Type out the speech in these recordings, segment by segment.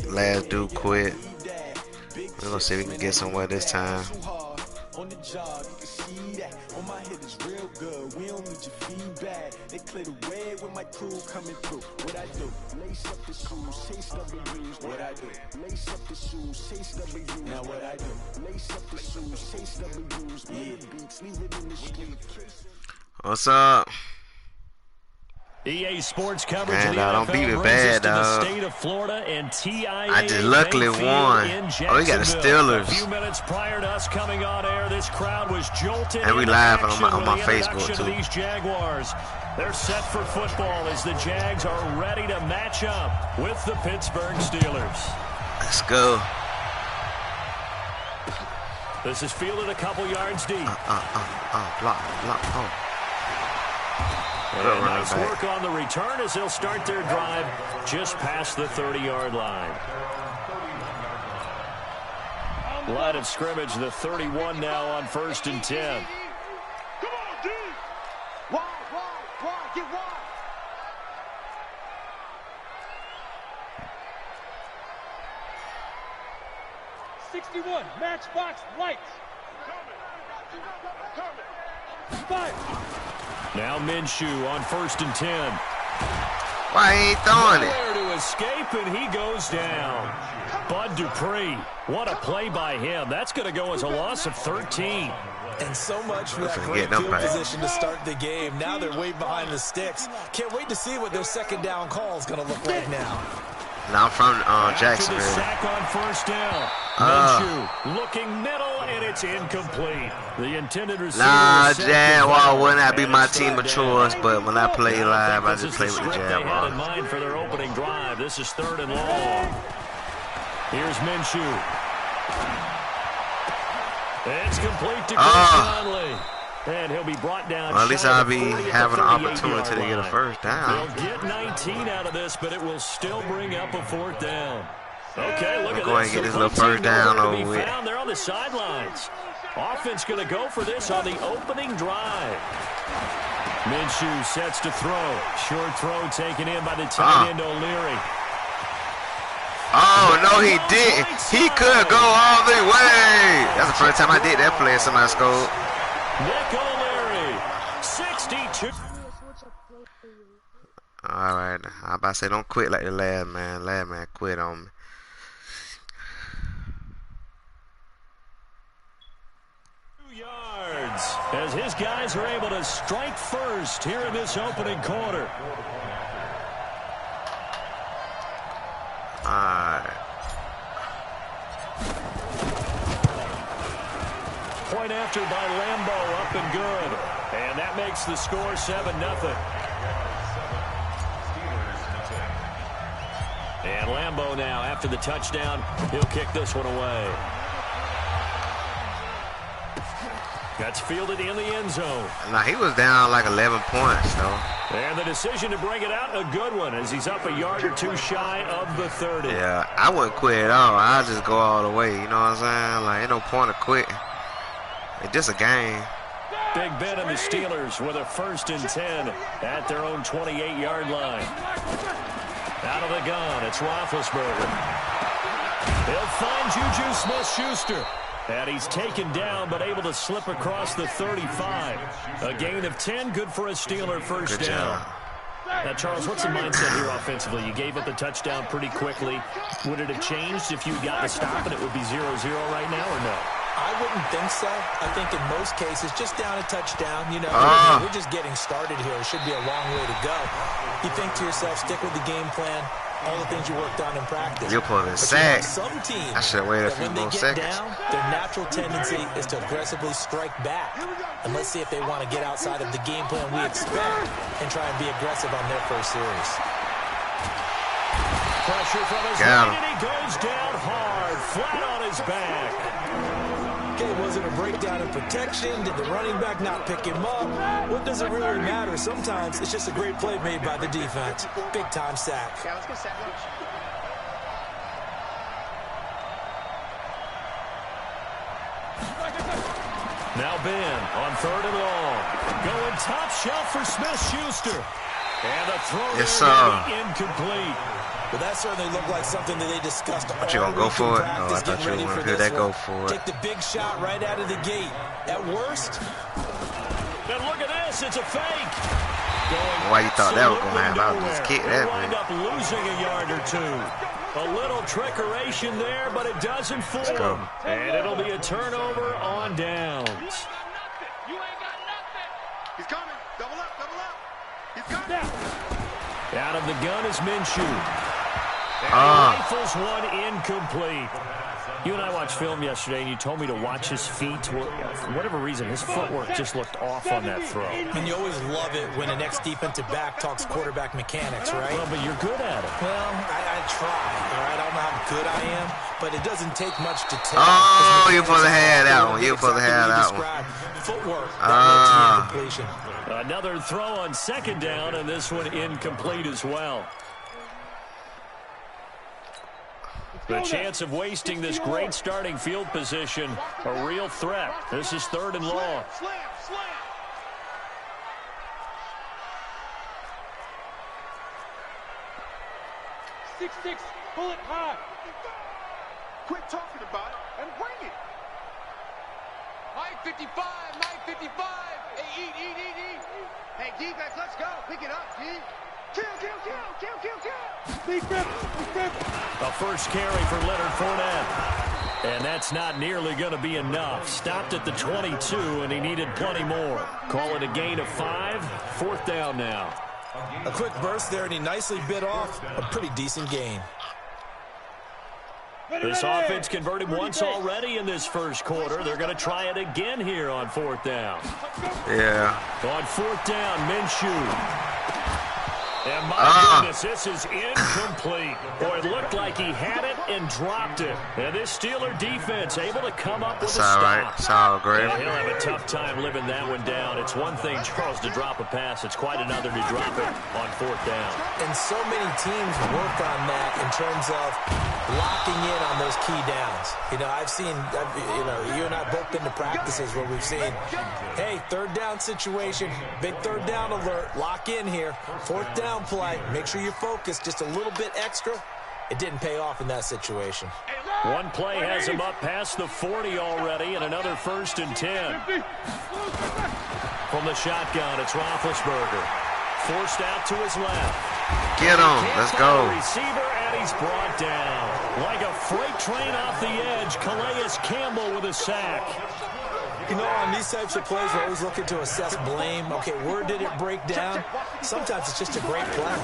Last dude quit. We're gonna see if we can get somewhere this time. On the job, you can see that. On my head is real good. We don't need your feedback. They clear the way with my crew coming through. What I do? Lace up the shoes, chase W's. What I do? Lace up the shoes, chase W's. Now what I do? Lace up the shoes, chase W's. Yeah, beats, leave it in the street. What's up? EA Sports coverage Man, of the don't NFL beat me brings bad, us to the dog. state of Florida and TIAA I just luckily Bank won. Field in Oh, you got the Jacksonville. Steelers. A few minutes prior to us coming on air, this crowd was jolted And we into live on action my with the Facebook, introduction too. of these Jaguars. They're set for football as the Jags are ready to match up with the Pittsburgh Steelers. Let's go. This is fielded a couple yards deep. Block, oh. And nice work on the return as they'll start their drive just past the 30-yard line. Line of scrimmage, the 31 now on 1st and 10. Come on, D! Wide, get wide! 61, matchbox lights. Fire. Now Minshew on 1st and 10. Why he ain't throwing it? Nowhere to escape, and he goes down. Bud Dupree, what a play by him. That's going to go as a loss of 13. And so much for that Listen, great get them field back. position to start the game. Now they're way behind the sticks. Can't wait to see what their second down call is going to look like now. Now I'm from After the Jacksonville. sack on 1st down. Minshew looking middle, and it's incomplete. The intended receiver Nah, was set Jaguar to wouldn't be and my it's team of third choice, down. but when I play live, I This just is play the with the script they had in Jaguar. mind for their opening drive. This is 3rd and long. Here's Minshew. It's complete to Chris Conley. And he'll be brought down. Well, at least shy I'll of the be 40 at the having an 38-yard opportunity to get a line. first down. They'll get 19 out of this, but it will still bring up a 4th down. Okay, look at Go ahead this. and get this The little punting first down nowhere to over be with. found. They're on the sidelines. Offense going to go for this on the opening drive. Minshew sets to throw. Short throw taken in by the tight end O'Leary. Oh, no, he didn't. He could go all the way. That's the first time I did that play and somebody scored. Nick O'Leary, 62. All right. I'm about to say, don't quit like the lad man. Lad man quit on me. Yards as his guys are able to strike first here in this opening quarter. All right. Point after by Lambeau, up and good. And that makes the score 7-0. And Lambeau now, after the touchdown, he'll kick this one away. That's fielded in the end zone. Now, he was down like 11 points, though. And the decision to bring it out, a good one, as he's up a yard or two shy of the 30. Yeah, I wouldn't quit at all. I'll just go all the way. You know what I'm saying? Like, ain't no point of quitting. It's just a game. Big Ben and the Steelers with a 1st and 10 at their own 28-yard line. Out of the gun, it's Roethlisberger. He'll find Juju Smith-Schuster. And he's taken down, but able to slip across the 35. A gain of 10, good for a Steeler first Good down. job. Now, Charles, what's the mindset here offensively? You gave up the touchdown pretty quickly. Would it have changed if you got the stop and it would be 0-0 right now, or no? I wouldn't think so. I think in most cases, just down a touchdown, you know, we're just getting started here. It should be a long way to go. You think to yourself, stick with the game plan, all the things you worked on in practice. You're pulling But sack. some teams, I should have waited a that few when they more get seconds. down, their natural tendency is to aggressively strike back. And let's see if they want to get outside of the game plan we expect and try and be aggressive on their first series. Pressure from his right, and he goes down hard, flat on his back. Okay, was it a breakdown in protection? Did the running back not pick him up? What does it really matter? Sometimes it's just a great play made by the defense. Big-time sack. Okay, let's get sack lunch. Now Ben on 3rd and long. Going top shelf for Smith-Schuster. And the throw Yes, there sir. may be incomplete. Well, that certainly looked like something that they discussed. What, you gonna go for it? Oh, I thought you were gonna do that. Go for it. Take the big shot right out of the gate. At worst. And look at this, it's a fake. Why you thought that was gonna happen? I was just kidding that, Wind man. up losing a yard or two. A little trickeration there, but it doesn't fool go. him. And it'll be a turnover on downs. You ain't got nothing. He's coming. Double up, double up. He's coming. Out of the gun is Minshew. And he rifles one incomplete. You and I watched film yesterday, and you told me to watch his feet. For whatever reason, his footwork just looked off on that throw. And you always love it when an ex-defensive back talks quarterback mechanics, right? Well, but you're good at it. Well, I try, all right? I don't know how good I am, but it doesn't take much to tell. Oh, you're supposed to have that one. You're supposed to have that one. Footwork that led to the incompletion. Another throw on second down, and this one incomplete as well. The chance of wasting this great starting field position, a real threat. This is 3rd and long. Slam, slam. Six, pull it high. Quit talking about it and bring it. 955, 955. Hey, eat. Hey, defense, let's go. Pick it up, G. Kill. A first carry for Leonard Fournette. And that's not nearly going to be enough. Stopped at the 22, and he needed plenty more. Call it a gain of 5. 4th down now. A quick burst there, and he nicely bit off a pretty decent gain. This offense converted once already in this first quarter. They're going to try it again here on 4th down. Yeah. On 4th down, Minshew. And my goodness, this is incomplete. Boy, it looked like he had it and dropped it. And this Steeler defense able to come up with a stop. All right. It's all great. And he'll have a tough time living that one down. It's one thing, Charles, to drop a pass. It's quite another to drop it on 4th down. And so many teams work on that in terms of locking in on those key downs. You know, I've seen, you and I both been to practices where we've seen, hey, 3rd down situation, big 3rd down alert, lock in here, 4th down play, make sure you focus just a little bit extra. It didn't pay off in that situation. One play has him up past the 40 already, and another 1st and 10. From the shotgun, it's Roethlisberger. Forced out to his left. Get him. Let's go. Receiver, and he's brought down. Like a freight train off the edge, Calais Campbell with a sack. You know, on these types of plays, we're always looking to assess blame. Okay, where did it break down? Sometimes it's just a great play.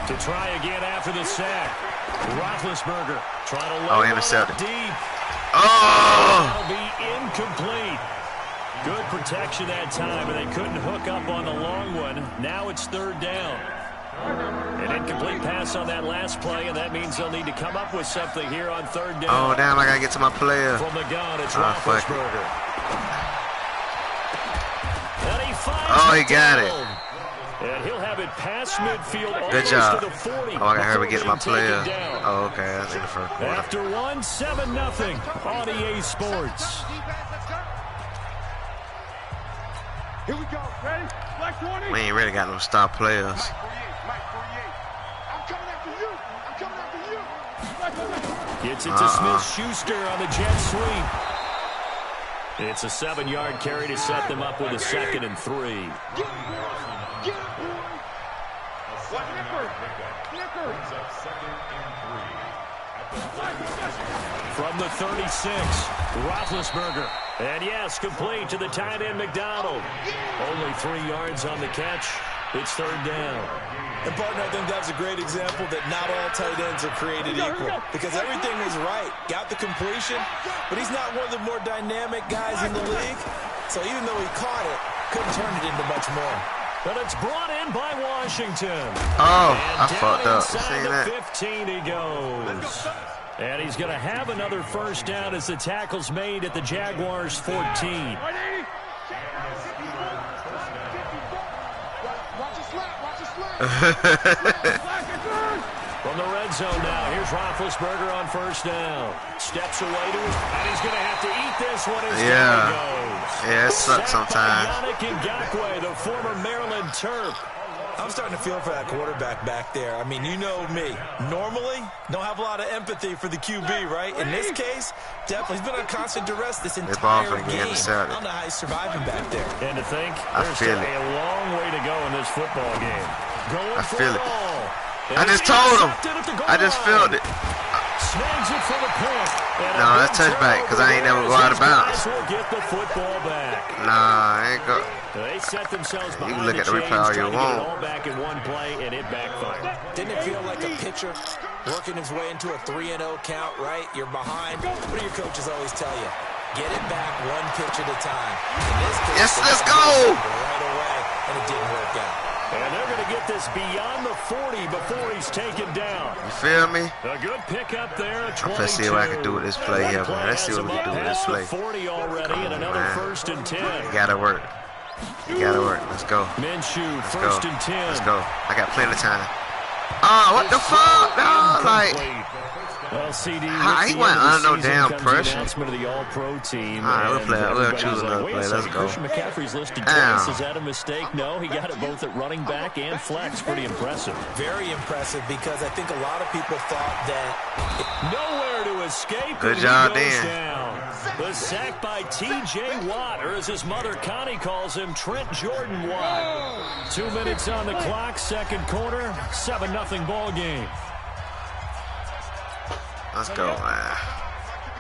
To try again after the sack. Roethlisberger trying to lay intercepted. deep. Oh! That'll be incomplete. Good protection that time, and they couldn't hook up on the long one. Now it's 3rd down. An incomplete pass on that last play, and that means they'll need to come up with something here on 3rd down. Oh, damn, I got to get to my player. From the gun, it's fuck it. Roethlisberger. And he finds Oh, he got it. down. And he'll have it past midfield. Good almost job. To the 40. Oh, I got to hurry get to my Before being player. taken down. Oh, okay. That's in the 1st quarter. After 1, 7-0 on EA Sports. Here we go. Ready? Black 20. We ain't really got no star players. Mike 48. I'm coming after you. Gets it to Smith-Schuster on the jet sweep. It's a 7-yard carry to set them up with a 2nd and 3. Get it, boy. From the 36, Roethlisberger. And yes, complete to the tight end McDonald. Only 3 yards on the catch. It's 3rd down. And, partner, I think that's a great example that not all tight ends are created equal. Because everything was right. Got the completion, but he's not one of the more dynamic guys in the league. So even though he caught it, couldn't turn it into much more. But it's brought in by Washington. Oh, and I fucked up. You inside seen the that? 15 he goes. And he's going to have another 1st down as the tackle's made at the Jaguars' 14. Watch From the red zone now, here's Roethlisberger on 1st down. Steps away to his, and he's going to have to eat this one as down goes. Yeah, it sucks sometimes. Yannick Ngakoue, the former Maryland Terp. I'm starting to feel for that quarterback back there. I mean, you know me. Normally, don't have a lot of empathy for the QB, right? In this case, definitely. He's been on constant duress this entire game. I don't know how he's surviving back there. And to think, there's still a long way to go in this football game. I feel it. I just told him. I just felt it. Snags it for the point. No, that's touchback because I ain't never go out of bounds. Get the football back. Nah, I ain't go. They set themselves behind. You can look at the replay all you want. All back in one play, and it backfired. Didn't it feel like a pitcher working his way into a 3-0 count, right? You're behind. What do your coaches always tell you? Get it back one pitch at a time. In this case, yes, let's go. Right away, and it didn't work out. And they're going to get this beyond the 40 before he's taken down. You feel me? A good pickup there. Let's see what I can do with this play here, man. Let's see what we can do with this play. 40 already, and another first and 10. You gotta work. You gotta work. Let's go. Minshew, first and 10. Let's go. I got plenty of time. Oh, what the fuck? No, like. Well, CD, he went under no damn pressure. Announcement of the All-Pro team. All right, we'll choose another play. Let's go. Christian McCaffrey's listed twice. Is that a mistake? No, he got it both at running back and flex. Pretty impressive. Very impressive because I think a lot of people thought that nowhere to escape. Good job, Dan. The sack by T.J. Watt, or as his mother Connie calls him, Trent Jordan Watt. 2 minutes on the clock, second quarter, 7-0 ball game. Let's go, man.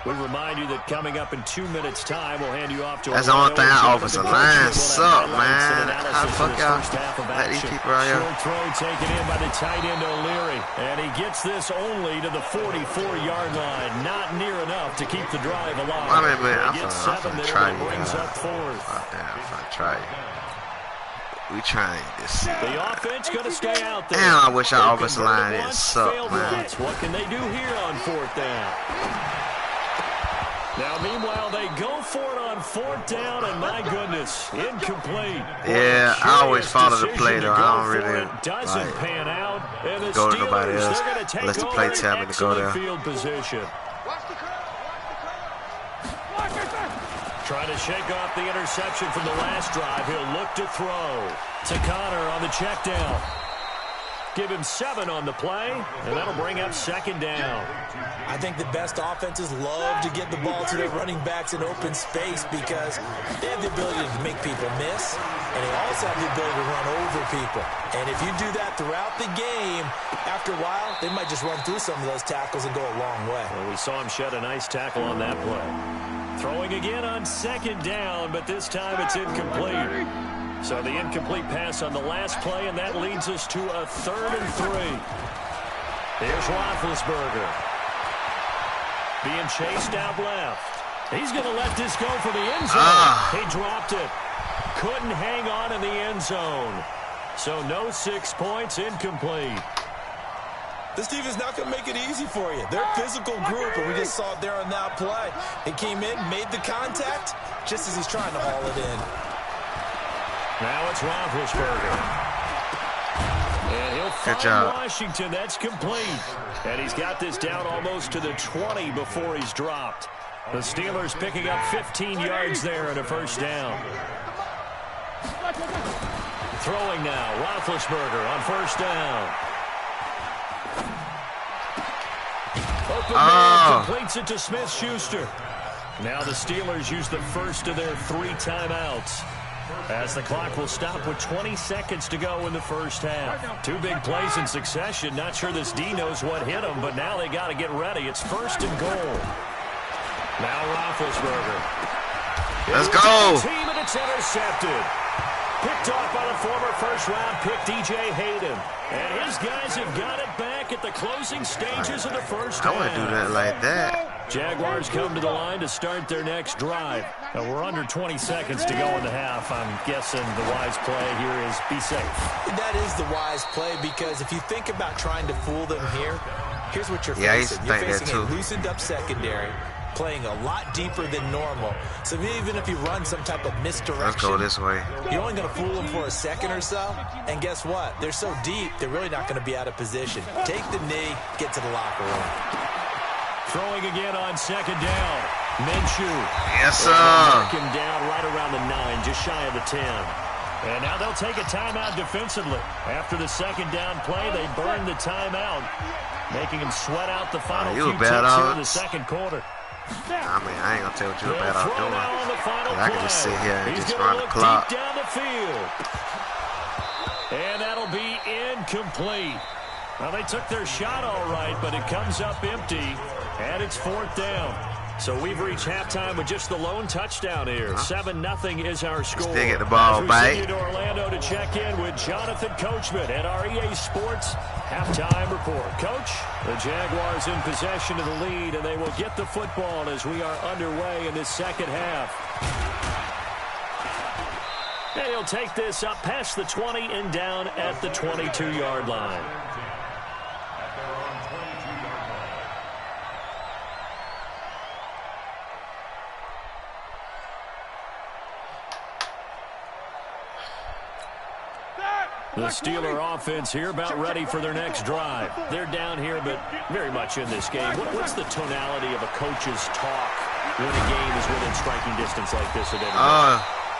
We remind you that coming up in 2 minutes' time, we'll hand you off to that's the only thing our offensive line suck, man. How the fuck y'all let these people out here? Short throw taken in by the tight end O'Leary, and he gets this only to the 44-yard line. Not near enough to keep the drive alive. I mean, man, I'm gonna try you. Brings up fourth. I'm gonna try you. We trying this. The offense going to stay out there. Damn, I wish our offensive line didn't suck, man. What can they do here on fourth down? Now, meanwhile, they go for it on fourth down, and my goodness, incomplete. Yeah, I always follow the play, though. I don't really doesn't pan out. And the go to nobody Steelers, else unless the play tell me to go there. Field position. Trying to shake off the interception from the last drive. He'll look to throw to Connor on the check down. Give him 7 on the play, and that'll bring up second down. I think the best offenses love to get the ball to their running backs in open space because they have the ability to make people miss, and they also have the ability to run over people. And if you do that throughout the game, after a while, they might just run through some of those tackles and go a long way. Well, we saw him shed a nice tackle on that play. Throwing again on second down, but this time it's incomplete. So the incomplete pass on the last play, and that leads us to a 3rd and 3. Here's Roethlisberger. Being chased out left. He's going to let this go for the end zone. He dropped it. Couldn't hang on in the end zone. So no 6 points, incomplete. This team is not going to make it easy for you. They're a physical group, and we just saw it there on that play. He came in, made the contact, just as he's trying to haul it in. Now it's Roethlisberger. And he'll find Washington. That's complete. And he's got this down almost to the 20 before he's dropped. The Steelers picking up 15 yards there and a first down. Throwing now, Roethlisberger on first down. Open man completes it to Smith-Schuster. Now the Steelers use the first of their 3 timeouts, as the clock will stop with 20 seconds to go in the first half. 2 big plays in succession. Not sure this D knows what hit him, but now they got to get ready. It's 1st and goal. Now Roethlisberger. Let's go. Team, and it's intercepted. Picked off by the former first-round pick, D.J. Hayden. And his guys have got it back at the closing stages of the first half. I want to do that like that. Jaguars come to the line to start their next drive. Now we're under 20 seconds to go in the half. I'm guessing the wise play here is be safe. That is the wise play, because if you think about trying to fool them here, here's what you're facing. You're facing a loosened-up secondary, playing a lot deeper than normal. So even if you run some type of misdirection, let's go this way. You're only going to fool them for a second or so. And guess what? They're so deep, they're really not going to be out of position. Take the knee, get to the locker room. Throwing again on second down. Minshew. Yes, sir. Knock him down right around the 9, just shy of the 10. And now they'll take a timeout defensively. After the second down play, they burn the timeout, making them sweat out the final few ticks here in the second quarter. I mean, I ain't gonna tell what you about out doing. I can just sit here and just run the clock. Deep down the field. And that'll be incomplete. Well, they took their shot all right, but it comes up empty, and it's 4th down. So we've reached halftime with just the lone touchdown here. 7-0 is our score. Still get the ball back. We send you to Orlando to check in with Jonathan Coachman at our EA Sports halftime report. Coach, the Jaguars in possession of the lead, and they will get the football as we are underway in this second half. And he'll take this up past the 20 and down at the 22-yard line. The Steeler offense here about ready for their next drive. They're down here, but very much in this game. What's the tonality of a coach's talk when a game is within striking distance like this at any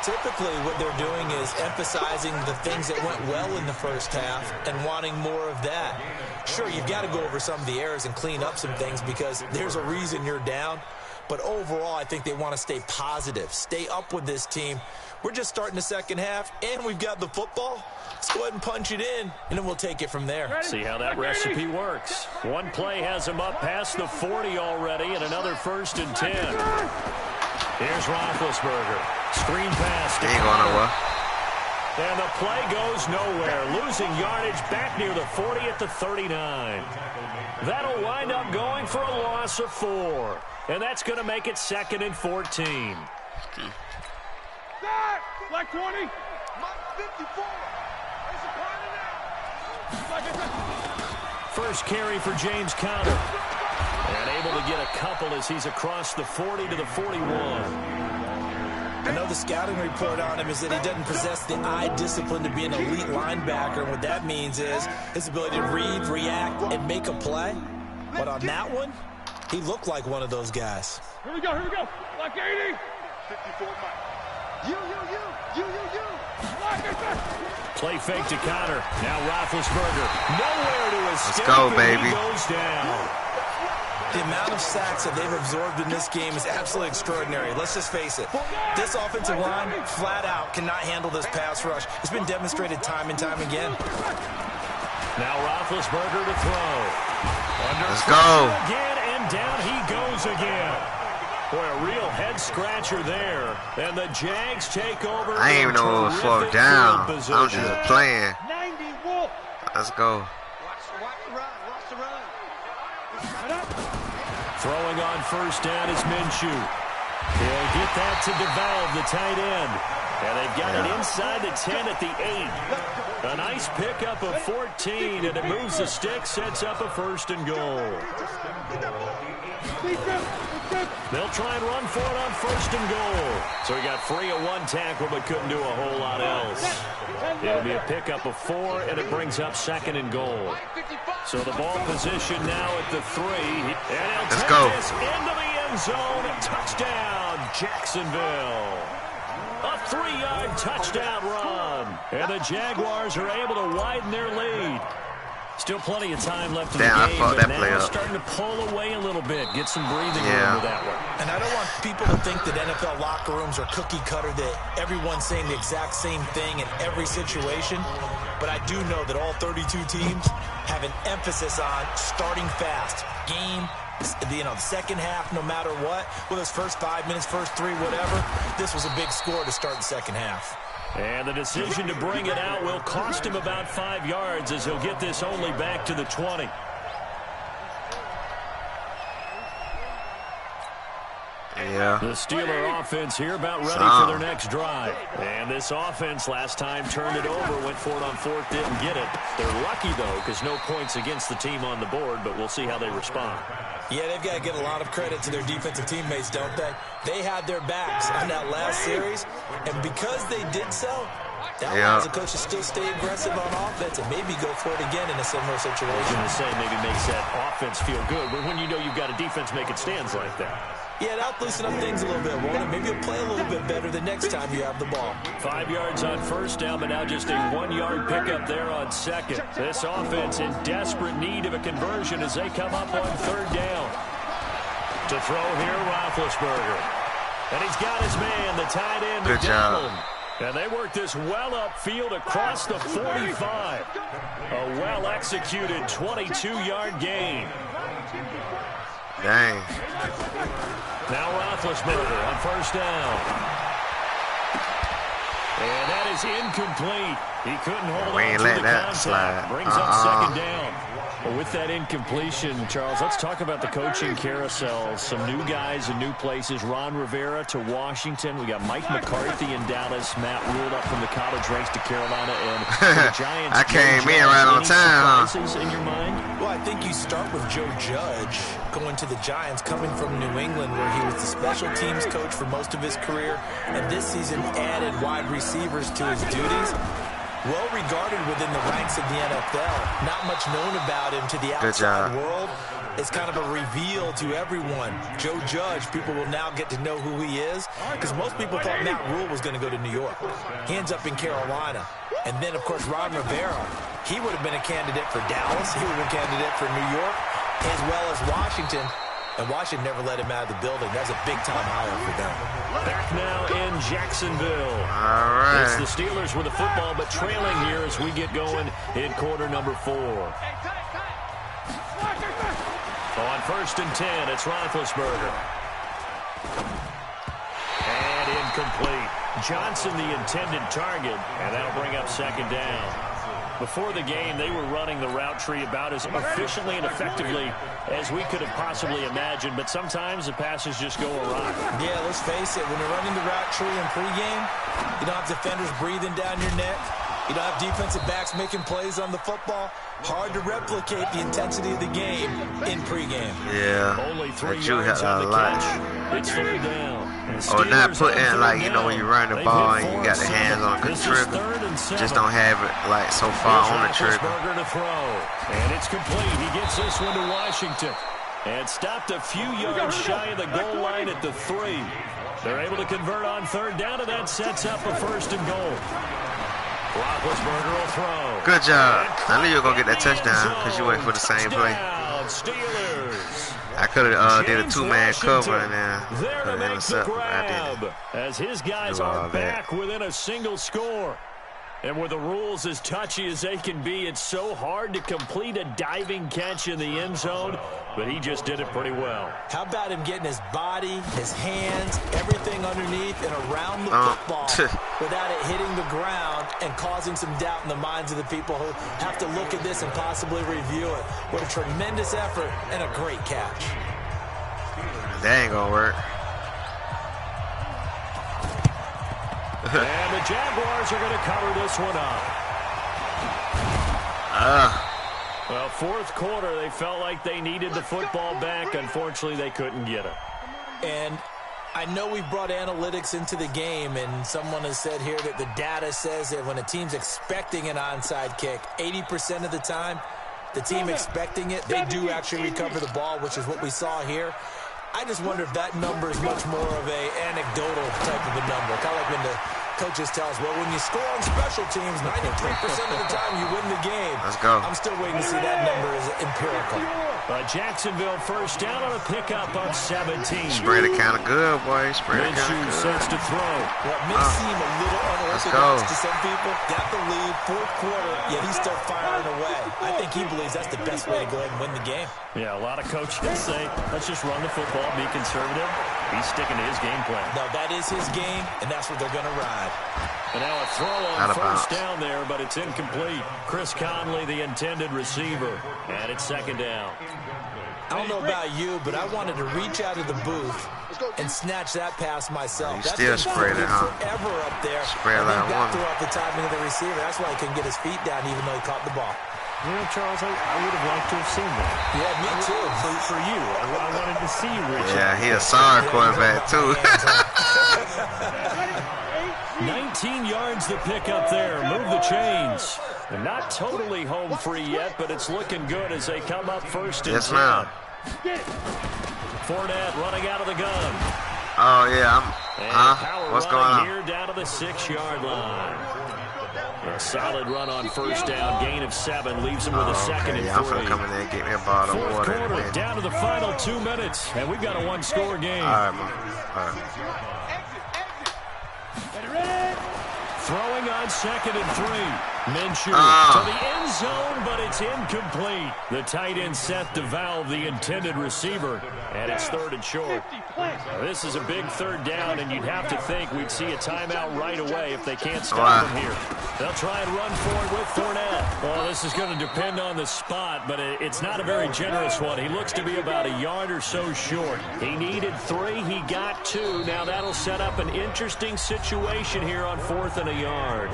Typically, what they're doing is emphasizing the things that went well in the first half and wanting more of that. Sure, you've got to go over some of the errors and clean up some things because there's a reason you're down. But overall, I think they want to stay positive, stay up with this team. We're just starting the second half, and we've got the football. Let's go ahead and punch it in, and then we'll take it from there. See how that recipe works. One play has them up past the 40 already, and another 1st and 10. Here's Roethlisberger. Screen pass. He ain't going nowhere. And the play goes nowhere. Losing yardage back near the 40 at the 39. That'll wind up going for a loss of 4. And that's going to make it 2nd and 14. Like 20. 54. First carry for James Conner. And able to get a couple as he's across the 40 to the 41. I know the scouting report on him is that he doesn't possess the eye discipline to be an elite linebacker. And what that means is his ability to read, react, and make a play. But on that one, he looked like one of those guys. Here we go. Like 80. 54 Mike. You. Play fake to Conner. Now Roethlisberger. Nowhere to escape. Let's go, baby. He goes down. The amount of sacks that they've absorbed in this game is absolutely extraordinary. Let's just face it. This offensive line, flat out, cannot handle this pass rush. It's been demonstrated time and time again. Now Roethlisberger to throw. Let's go. Again, and down he goes again. Boy, a real head-scratcher there. And the Jags take over. I ain't even know it was 4th down. I'm just playing. 90 Wolf. Let's go. Watch the run. Throwing on 1st down is Minshew. He'll get that to DeValve, the tight end. And they've got it inside the 10 at the 8. A nice pickup of 14, and it moves the stick, sets up a 1st and goal. They'll try and run for it on 1st and goal. So he got free of 1 tackle, but couldn't do a whole lot else. It'll be a pickup of 4, and it brings up 2nd and goal. So the ball position now at the 3. And he'll Let's take go. this into the end zone. Touchdown, Jacksonville. A 3-yard touchdown run. And the Jaguars are able to widen their lead. Still plenty of time left in the game, but now starting to pull away a little bit. Get some breathing room with that one. And I don't want people to think that NFL locker rooms are cookie cutter, that everyone's saying the exact same thing in every situation. But I do know that all 32 teams have an emphasis on starting fast. Game, the second half, no matter what. Whether it's first 5 minutes, first 3, whatever. This was a big score to start the second half. And the decision to bring it out will cost him about 5 yards as he'll get this only back to the 20. Yeah. The Steeler offense here about ready for their next drive. And this offense last time turned it over, went for it on 4th, didn't get it. They're lucky, though, because no points against the team on the board, but we'll see how they respond. Yeah, they've got to give a lot of credit to their defensive teammates, don't they? They had their backs on that last series, and because they did so, that allows the coach to still stay aggressive on offense and maybe go for it again in a similar situation. I was going to say maybe makes that offense feel good, but when you know you've got got a defense making stands like that. Yeah, that'll loosen up things a little bit, won't it? Maybe you'll play a little bit better the next time you have the ball. 5 yards on first down, but now just a 1-yard pickup there on second. This offense in desperate need of a conversion as they come up on third down. To throw here, Roethlisberger. And he's got his man, the tight end. Good job. And they work this well upfield across the 45. A well-executed 22-yard gain. Dang. Now Roethlisberger on first down. And that is incomplete. He couldn't hold on to the contact. Slide. Brings up second down. Well, with that incompletion, Charles, let's talk about the coaching carousel. Some new guys in new places. Ron Rivera to Washington. We got Mike McCarthy in Dallas. Matt Rule up from the college ranks to Carolina. And the Giants. I came in right on time, huh? In your mind? Well, I think you start with Joe Judge going to the Giants, coming from New England, where he was the special teams coach for most of his career, and this season added wide receivers to his duties. Well regarded within the ranks of the NFL. Not much known about him to the outside world. It's kind of a reveal to everyone. Joe Judge, people will now get to know who he is, because most people thought Matt Rule was going to go to New York. He ends up in Carolina. And then, of course, Ron Rivera. He would have been a candidate for Dallas. He would have been a candidate for New York, as well as Washington. And Washington never let him out of the building. That's a big-time hire for them. Back now in Jacksonville. All right. It's the Steelers with the football, but trailing here as we get going in quarter number 4. On first and 10, it's Roethlisberger. And incomplete. Johnson, the intended target, and that'll bring up second down. Before the game, they were running the route tree about as efficiently and effectively as we could have possibly imagined, but sometimes the passes just go awry. Yeah, let's face it, when you're running the route tree in pregame, you don't have defenders breathing down your neck. You don't have defensive backs making plays on the football. Hard to replicate the intensity of the game in pregame. Yeah, only 3 you yards had on a the lot. catch. It's third down. Or not put in, like, you know, when you run the ball and you got the hands on the trigger. Just don't have it, like, so far on the trigger. To throw. And it's complete. He gets this one to Washington. And stopped a few yards shy of the goal line at the 3. They're able to convert on third down, and that sets up a first and goal. Roethlisberger will throw. Good job. I knew you were going to get that touchdown because you went for the same play. Steelers. I could have did a two-man cover and then there to make the grab, I didn't. as his guys are back within a single score. And with the rules as touchy as they can be, it's so hard to complete a diving catch in the end zone, but he just did it pretty well. How about him getting his body, his hands, everything underneath and around the football without it hitting the ground and causing some doubt in the minds of the people who have to look at this and possibly review it. What a tremendous effort and a great catch. That ain't gonna work. And the Jaguars are going to cover this one up. Well, fourth quarter, they felt like they needed the football back. Unfortunately, they couldn't get it. And I know we've brought analytics into the game, and someone has said here that the data says that when a team's expecting an onside kick, 80% of the time, the team expecting it, they do actually recover the ball, which is what we saw here. I just wonder if that number is much more of a anecdotal type of a number. Kind of like when the coaches tell us, well, when you score on special teams, 93% of the time you win the game. Let's go. I'm still waiting to see that number as empirical. Jacksonville first down on a pickup of 17. Spread it kind of good, boy. Spread it kind of good. Sets to throw. What may seem a little unorthodox to some people, got the lead, fourth quarter, yet he's still firing away. I think he believes that's the best way to go ahead and win the game. Yeah, a lot of coaches say, let's just run the football, be conservative. He's sticking to his game plan. No, that is his game, and that's what they're going to ride. And now a throw on first down there, but it's incomplete. Chris Conley, the intended receiver, and it's second down. I don't know about you, but I wanted to reach out of the booth and snatch that pass myself. That's still spread it, huh? Forever up there. Spread like a woman. Threw off the timing of the receiver. That's why he couldn't get his feet down, even though he caught the ball. You know, Charles, I would have liked to have seen that. Yeah, me too. For you, I wanted to see you, Richard. Yeah, he a sorry quarterback, too. 19 yards to pick up there. Move the chains. They're not totally home free yet, but it's looking good as they come up first and 10. Yes, ma'am. Fournette running out of the gun. Oh, yeah. What's going on? Here down to the 6-yard line. A solid run on first down. Gain of 7 leaves him with a second and 3. I'm going to come in there and get me a bottle of water. Fourth quarter, down to the final 2 minutes, and we've got a one-score game. All right, man. All right. Throwing on 2nd and 3. Minshew to the end zone, but it's incomplete. The tight end set to valve the intended receiver, and it's 3rd and short. Now, this is a big 3rd down, and you'd have to think we'd see a timeout right away if they can't stop him here. They'll try and run for it with Fournette. Well, this is going to depend on the spot, but it's not a very generous one. He looks to be about a yard or so short. He needed 3. He got 2. Now that'll set up an interesting situation here on 4th and a yard.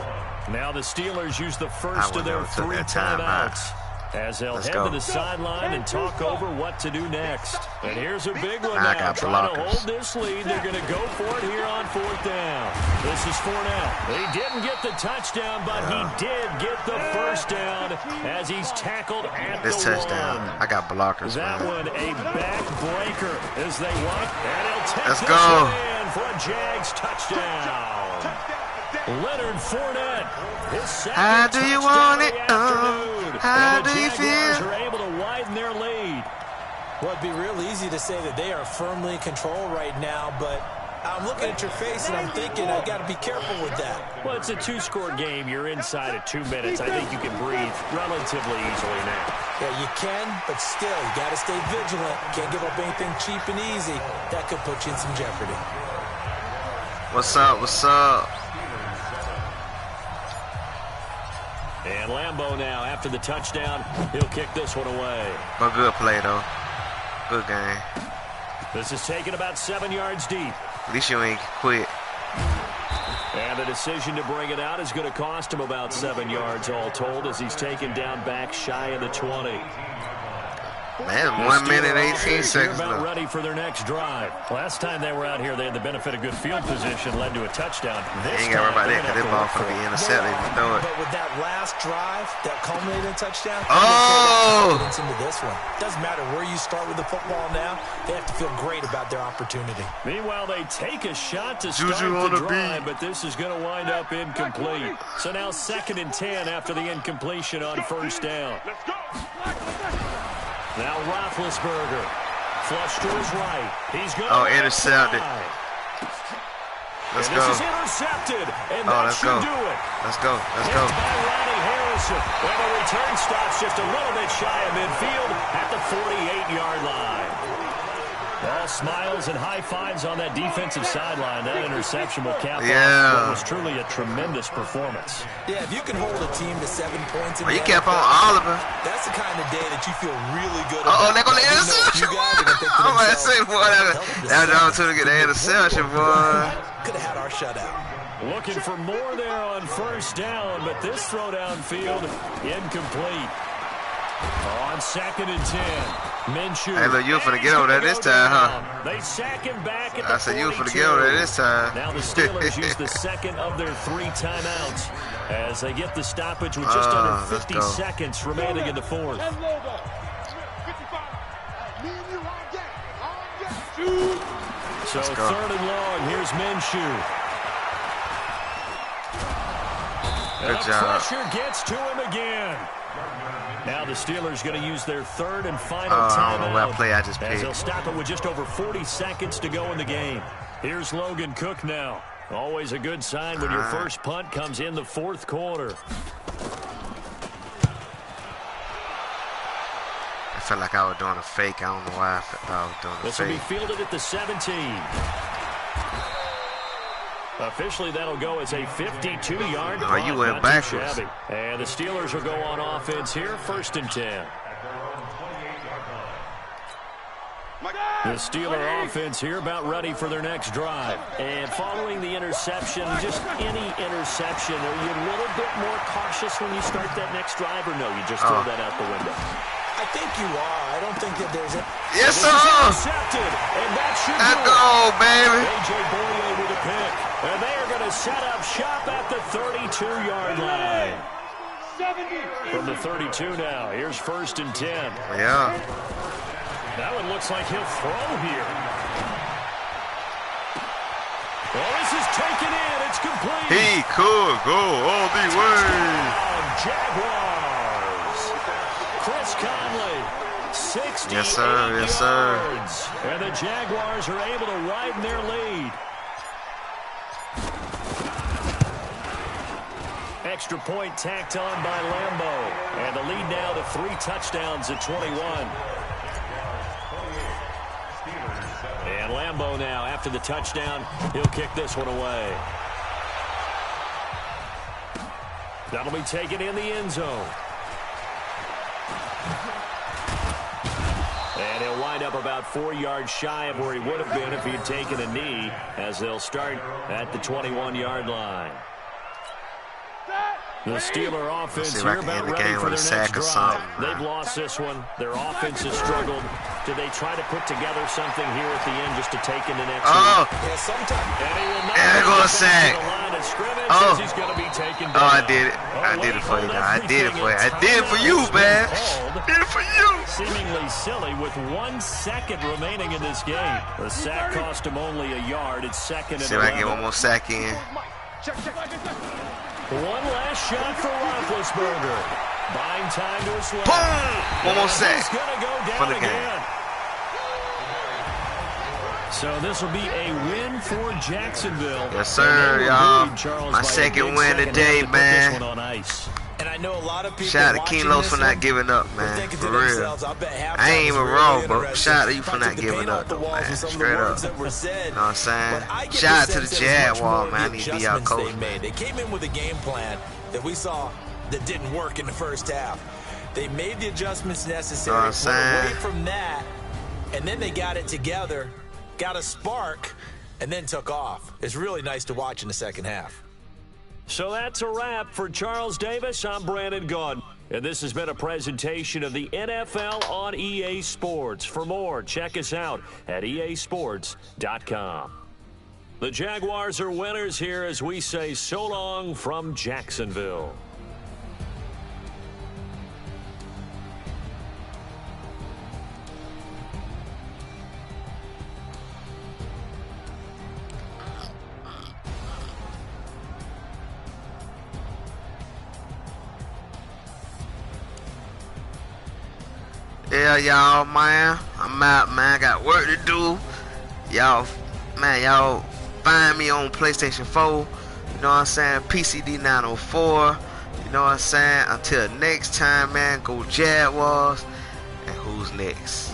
Now the Steelers use the first of their 3 timeouts as they'll head to the sideline and talk over what to do next. And here's a big one now. Trying to hold this lead. They're going to go for it here on 4th down. This is Fournette. He didn't get the touchdown, but he did get the first down as he's tackled at this the touchdown. 1. I got blockers. That one a backbreaker as they want. And he'll take Let's this go. in for a Jags touchdown. Leonard Fournette. How do you want it? How do you feel? Are able to widen their lead. Well, it'd be real easy to say that they are firmly in control right now, but I'm looking at your face and I'm thinking I got to be careful with that. Well, it's a 2-score game. You're inside of 2 minutes. I think you can breathe relatively easily now. Yeah, you can, but still, you got to stay vigilant. Can't give up anything cheap and easy. That could put you in some jeopardy. What's up? What's up? And Lambeau now, after the touchdown, he'll kick this one away. But good play, though. Good game. This is taken about 7 yards deep. At least you ain't quit. And the decision to bring it out is going to cost him about 7 yards all told as he's taken down back shy of the 20. Man, 1 minute, 18 seconds about left. ready for their next drive. Last time they were out here, they had the benefit of good field position, led to a touchdown. They ain't got to worry about that because this ball going to be intercepted if you throw it. But with that last drive, that culminating touchdown, into this one. Doesn't matter where you start with the football now. They have to feel great about their opportunity. Meanwhile, they take a shot to start the drive, but this is going to wind up incomplete. So now 2nd and 10 after the incompletion on first down. Let's go. Now Roethlisberger, flush to his right. He's going to intercepted. Let's go. This is intercepted, and that should do it. Let's go. Let's go. By Ronnie Harrison. And the return stops just a little bit shy of midfield at the 48-yard line. All smiles and high fives on that defensive sideline. That interception will cap off what was truly a tremendous performance. Yeah, if you can hold a team to 7 points in you kept on Oliver. That's the kind of day that you feel really good about. They're going to interception. I'm going to say, boy, that was the opportunity to get the interception, boy. Could have had our shutout. Looking for more there on first down, but this throw downfield incomplete. On 2nd and 10. Minshew. Hey, look, you finna get over there this time, huh? They sack him back at the 42. I said you finna get over there this time. Now the Steelers use the second of their 3 timeouts as they get the stoppage with just under 50 seconds remaining in the fourth. So 3rd and long, here's Minshew. Good job. Pressure gets to him again. Now the Steelers going to use their 3rd and final timeout. I don't know what play I just picked. As they'll stop it with just over 40 seconds to go in the game. Here's Logan Cook now. Always a good sign when your first punt comes in the 4th quarter. I felt like I was doing a fake. I don't know why I thought I was doing a fake. This will be fielded at the 17. Officially, that'll go as a 52-yard punt. You went backwards. And the Steelers will go on offense here, 1st and 10. The Steeler offense here about ready for their next drive. And following the interception, just any interception, are you a little bit more cautious when you start that next drive, or no, you just throw that out the window? I think you are. I don't think that there's a... Yes, sir! Intercepted, and that should go, baby! A.J. Boye with a pick. And they are going to set up shop at the 32-yard line. From the 32 now, here's 1st and 10. Yeah. That one looks like he'll throw here. Well, this is taken in. It's complete. He could go all the way. Jaguars. Chris Conley, 68 Yes, sir. Yes, sir. yards. And the Jaguars are able to widen their lead. Extra point tacked on by Lambo. And the lead now to 3 touchdowns at 21. And Lambo now, after the touchdown, he'll kick this one away. That'll be taken in the end zone. And he'll wind up about 4 yards shy of where he would have been if he had taken a knee, as they'll start at the 21-yard line. The Steeler offense here about ready for their next drive. They've lost this one. Their offense has struggled. Do they try to put together something here at the end just to take in the next one? Yeah, sometimes. And he will not there goes a sack. He's going to be taken down. I did it. I did it for you. I did it for you. I did it for you, man. I did it for you. Seemingly silly with 1 second remaining in this game. The sack cost him only a yard. It's second and 11. See if I can get one more sack in. One last shot for Roethlisberger. Buying time to his left. Boom! One more sack He's going to go down for the again. game. So this will be a win for Jacksonville. Yes, sir, y'all. My second win today, This man. one on ice. And I know a lot of people Shout out to Kilos for not giving up, man. For real. I ain't even wrong, but shout out to you for not giving up, though, man. Straight up. You know what I'm saying? Shout out to the Jaguars, man. I need to be our coach. They came in with a game plan that we saw that didn't work in the first half. They made the adjustments necessary, went away from that, and then they got it together, got a spark, and then took off. It's really nice to watch in the second half. So that's a wrap for Charles Davis. I'm Brandon Gaudin. And this has been a presentation of the NFL on EA Sports. For more, check us out at easports.com. The Jaguars are winners here as we say so long from Jacksonville. Yeah, y'all, man. I'm out, man. Got work to do. Y'all, man, y'all find me on PlayStation 4. You know what I'm saying? PCD904. You know what I'm saying? Until next time, man, go Jaguars. And who's next?